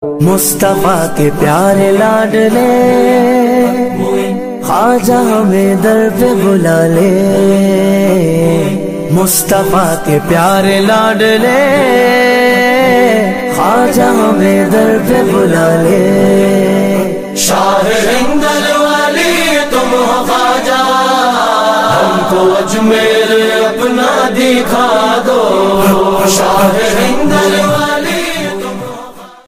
मुस्तफा के प्यारे लाडले ख्वाजा हमें दर पे बुला ले। मुस्तफा के प्यारे लाडले ख्वाजा हमें दर पे बुला ले। शाह हिंदल वाली तुम हो ख्वाजा, हमको अजमेर अपना दिखा दो। शाह